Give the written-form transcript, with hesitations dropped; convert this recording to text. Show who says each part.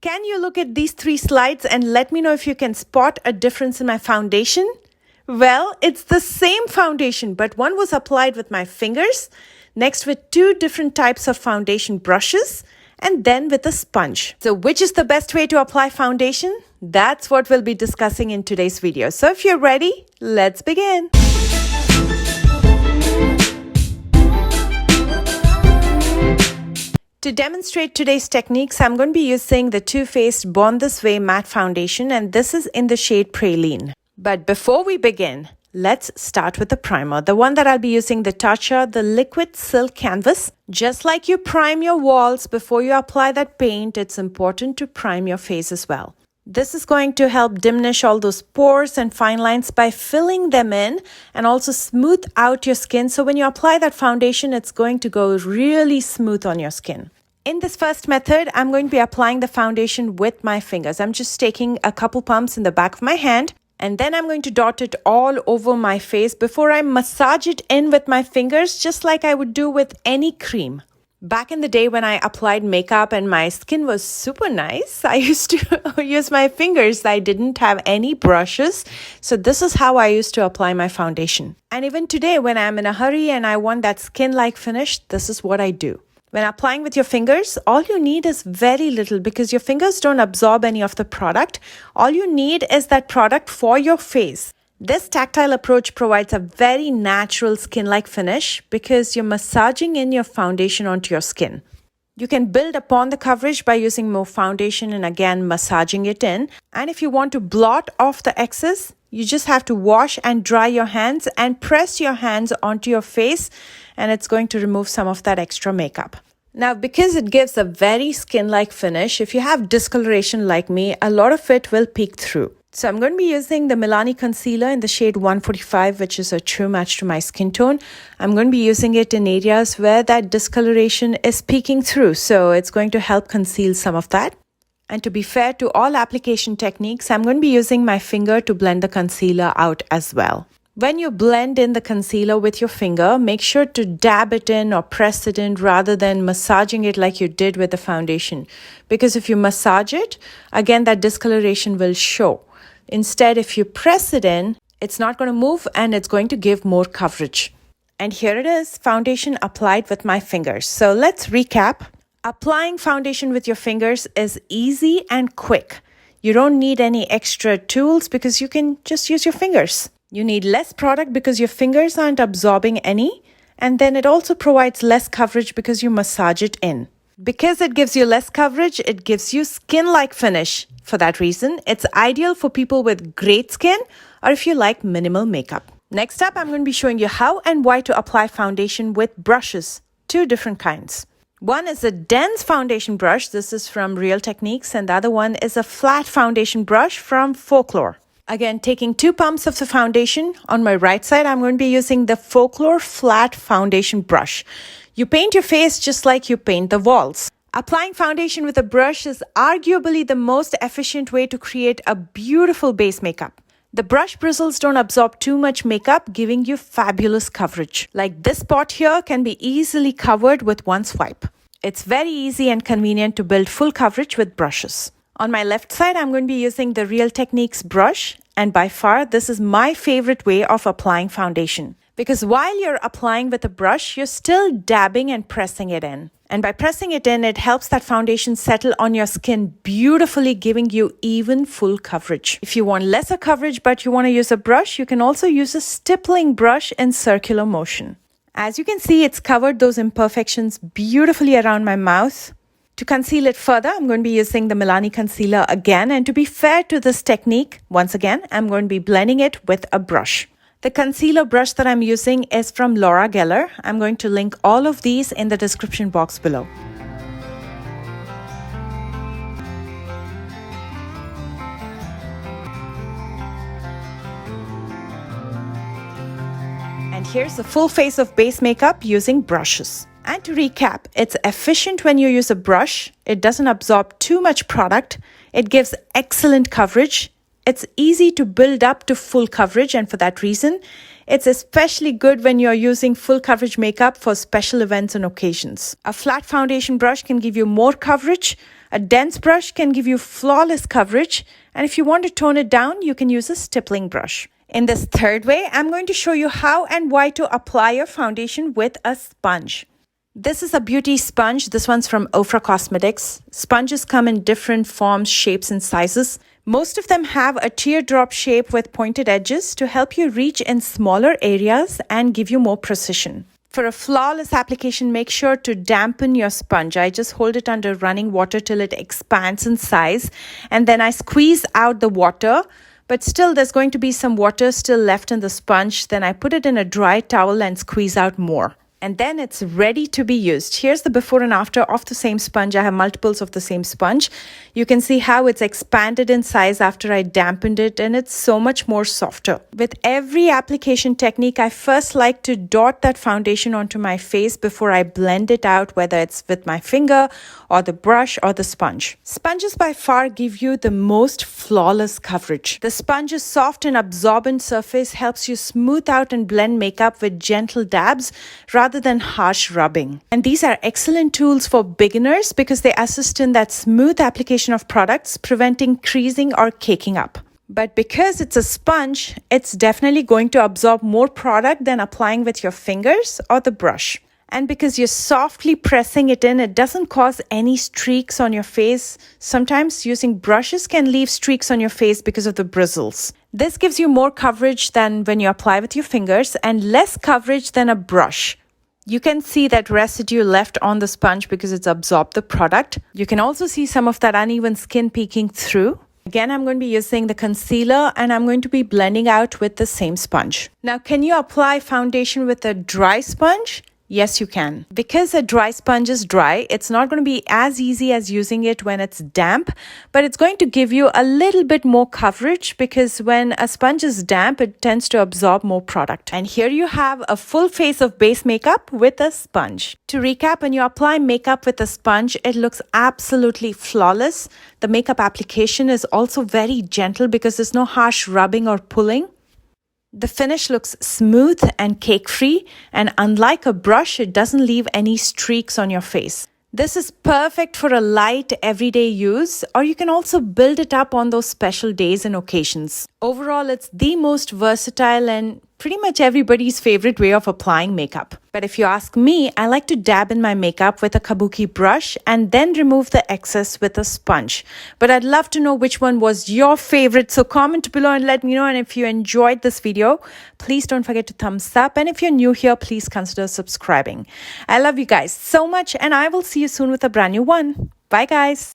Speaker 1: Can you look at these 3 slides and let me know if you can spot a difference in my foundation? Well, it's the same foundation, but one was applied with my fingers, next with 2 different types of foundation brushes, and then with a sponge. So which is the best way to apply foundation? That's what we'll be discussing in today's video. So if you're ready, let's begin. To demonstrate today's techniques, I'm going to be using the Too Faced Born This Way matte foundation, and this is in the shade Praline. But before we begin, let's start with the primer. The one that I'll be using, the Tatcha, the liquid silk canvas. Just like you prime your walls before you apply that paint, it's important to prime your face as well. This is going to help diminish all those pores and fine lines by filling them in and also smooth out your skin. So when you apply that foundation, it's going to go really smooth on your skin. In this first method, I'm going to be applying the foundation with my fingers. I'm just taking a couple pumps in the back of my hand, and then I'm going to dot it all over my face before I massage it in with my fingers, just like I would do with any cream. Back in the day when I applied makeup and my skin was super nice, I used to use my fingers. I didn't have any brushes. So this is how I used to apply my foundation. And even today when I'm in a hurry and I want that skin-like finish, this is what I do. When applying with your fingers, all you need is very little because your fingers don't absorb any of the product. All you need is that product for your face. This tactile approach provides a very natural skin-like finish because you're massaging in your foundation onto your skin. You can build upon the coverage by using more foundation and again massaging it in. And if you want to blot off the excess, you just have to wash and dry your hands and press your hands onto your face, and it's going to remove some of that extra makeup. Now, because it gives a very skin-like finish, if you have discoloration like me, a lot of it will peek through. So I'm going to be using the Milani concealer in the shade 145, which is a true match to my skin tone. I'm going to be using it in areas where that discoloration is peeking through. So it's going to help conceal some of that. And to be fair to all application techniques, I'm going to be using my finger to blend the concealer out as well. When you blend in the concealer with your finger, make sure to dab it in or press it in rather than massaging it like you did with the foundation. Because if you massage it, again, that discoloration will show. Instead, if you press it in, it's not going to move and it's going to give more coverage. And here it is, foundation applied with my fingers. So let's recap. Applying foundation with your fingers is easy and quick. You don't need any extra tools because you can just use your fingers. You need less product because your fingers aren't absorbing any. And then it also provides less coverage because you massage it in. Because it gives you less coverage, it gives you skin-like finish. For that reason, it's ideal for people with great skin or if you like minimal makeup. Next up, I'm going to be showing you how and why to apply foundation with brushes. 2 different kinds. One is a dense foundation brush. This is from Real Techniques. And the other one is a flat foundation brush from Folklore. Again, taking 2 pumps of the foundation. On my right side, I'm going to be using the Folklore flat foundation brush. You paint your face just like you paint the walls. Applying foundation with a brush is arguably the most efficient way to create a beautiful base makeup. The brush bristles don't absorb too much makeup, giving you fabulous coverage. Like this spot here can be easily covered with one swipe. It's very easy and convenient to build full coverage with brushes. On my left side, I'm going to be using the Real Techniques brush, and by far, this is my favorite way of applying foundation. Because while you're applying with a brush, you're still dabbing and pressing it in. And by pressing it in, it helps that foundation settle on your skin beautifully, giving you even full coverage. If you want lesser coverage but you want to use a brush, you can also use a stippling brush in circular motion. As you can see, it's covered those imperfections beautifully around my mouth. To conceal it further, I'm going to be using the Milani concealer again. And to be fair to this technique, once again, I'm going to be blending it with a brush. The concealer brush that I'm using is from Laura Geller. I'm going to link all of these in the description box below. And here's the full face of base makeup using brushes. And to recap, it's efficient when you use a brush. It doesn't absorb too much product. It gives excellent coverage. it's easy to build up to full coverage, and for that reason, it's especially good when you're using full coverage makeup for special events and occasions. A flat foundation brush can give you more coverage, a dense brush can give you flawless coverage, and if you want to tone it down, you can use a stippling brush. In this third way, I'm going to show you how and why to apply your foundation with a sponge. This is a beauty sponge. This one's from Ofra Cosmetics. Sponges come in different forms, shapes, and sizes. Most of them have a teardrop shape with pointed edges to help you reach in smaller areas and give you more precision. For a flawless application, make sure to dampen your sponge. I just hold it under running water till it expands in size, and then I squeeze out the water. But still, there's going to be some water still left in the sponge. Then I put it in a dry towel and squeeze out more. And then it's ready to be used. Here's the before and after of the same sponge. I have multiples of the same sponge. You can see how it's expanded in size after I dampened it, and it's so much more softer. With every application technique, I first like to dot that foundation onto my face before I blend it out, whether it's with my finger or the brush or the sponge. Sponges by far give you the most flawless coverage. The sponge's soft and absorbent surface helps you smooth out and blend makeup with gentle dabs rather than harsh rubbing. And these are excellent tools for beginners because they assist in that smooth application of products, preventing creasing or caking up. But because it's a sponge, it's definitely going to absorb more product than applying with your fingers or the brush. And because you're softly pressing it in, it doesn't cause any streaks on your face. Sometimes using brushes can leave streaks on your face because of the bristles. This gives you more coverage than when you apply with your fingers and less coverage than a brush. You can see that residue left on the sponge because it's absorbed the product. You can also see some of that uneven skin peeking through. Again, I'm going to be using the concealer and I'm going to be blending out with the same sponge. Now, can you apply foundation with a dry sponge? Yes, you can. Because a dry sponge is dry, it's not going to be as easy as using it when it's damp, but it's going to give you a little bit more coverage because when a sponge is damp, it tends to absorb more product. And here you have a full face of base makeup with a sponge. To recap, when you apply makeup with a sponge, it looks absolutely flawless. The makeup application is also very gentle because there's no harsh rubbing or pulling. The finish looks smooth and cake-free, and unlike a brush, it doesn't leave any streaks on your face. This is perfect for a light everyday use, or you can also build it up on those special days and occasions. Overall, it's the most versatile and pretty much everybody's favorite way of applying makeup. But if you ask me, I like to dab in my makeup with a kabuki brush and then remove the excess with a sponge. But I'd love to know which one was your favorite, so comment below and let me know. And if you enjoyed this video, please don't forget to thumbs up. And if you're new here, please consider subscribing. I love you guys so much, and I will see you soon with a brand new one. Bye guys.